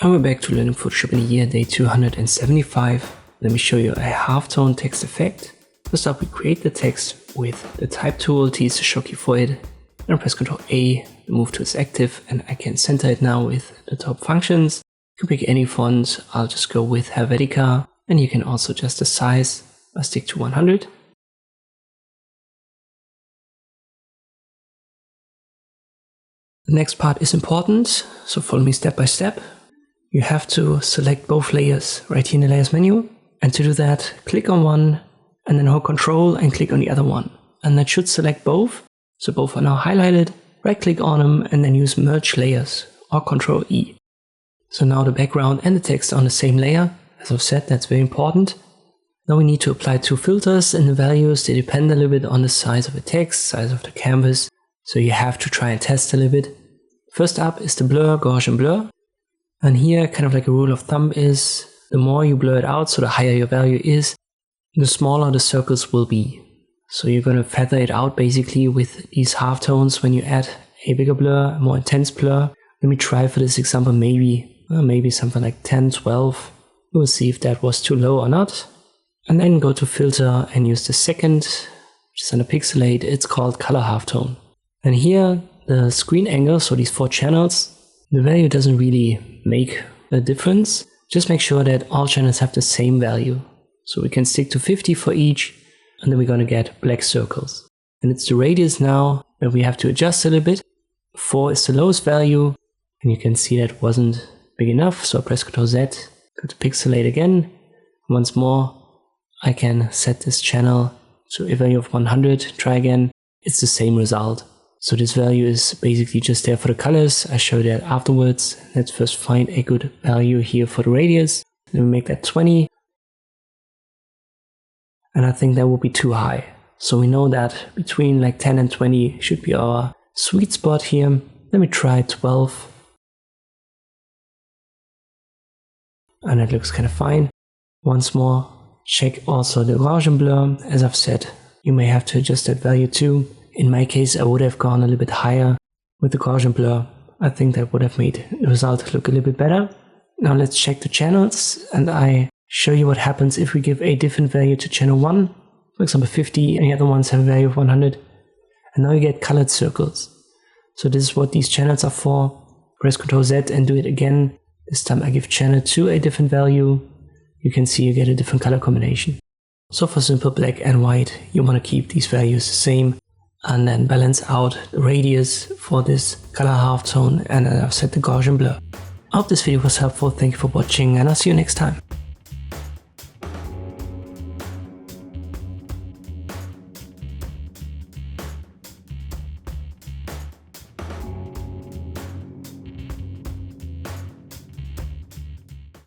And we're back to learning Photoshop in the year day 275. Let me show you a halftone text effect. First up, we create the text with the type tool to use the show key for it. Then press Ctrl A, move to its active, and I can center it now with the top functions. You can pick any font. I'll just go with Helvetica, and you can also adjust the size. I'll stick to 100. The next part is important, so follow me step by step. You have to select both layers right here in the layers menu, and to do that, click on one and then hold Ctrl and click on the other one, and that should select both. So both are now highlighted. Right click on them and then use merge layers or Ctrl E. So now the background and the text are on the same layer. As I've said, that's very important. Now we need to apply two filters, and the values, they depend a little bit on the size of the text, size of the canvas. So you have to try and test a little bit. First up is the blur, Gaussian blur. And here, kind of like a rule of thumb is, the more you blur it out, so the higher your value is, the smaller the circles will be. So you're going to feather it out basically with these halftones when you add a bigger blur, a more intense blur. Let me try for this example maybe something like 10, 12. We'll see if that was too low or not. And then go to filter and use the second, which is under pixelate. It's called color halftone. And here the screen angle, so these 4 channels, the value doesn't really make a difference. Just make sure that all channels have the same value. So we can stick to 50 for each, and then we're going to get black circles. And it's the radius now that we have to adjust a little bit. 4 is the lowest value, and you can see that wasn't big enough. So I press Ctrl Z, go to pixelate again. Once more, I can set this channel to a value of 100, try again. It's the same result. So this value is basically just there for the colors. I show that afterwards. Let's first find a good value here for the radius. Then we make that 20. And I think that will be too high. So we know that between like 10 and 20 should be our sweet spot here. Let me try 12. And that looks kind of fine. Once more, check also the Gaussian blur. As I've said, you may have to adjust that value too. In my case, I would have gone a little bit higher with the Gaussian blur. I think that would have made the result look a little bit better. Now let's check the channels, and I show you what happens if we give a different value to channel 1. For example 50, and the other ones have a value of 100. And now you get colored circles. So this is what these channels are for. Press Ctrl Z and do it again. This time I give channel 2 a different value. You can see you get a different color combination. So for simple black and white, you want to keep these values the same, and then balance out the radius for this color halftone, and then I've set the Gaussian blur. I hope this video was helpful. Thank you for watching, and I'll see you next time.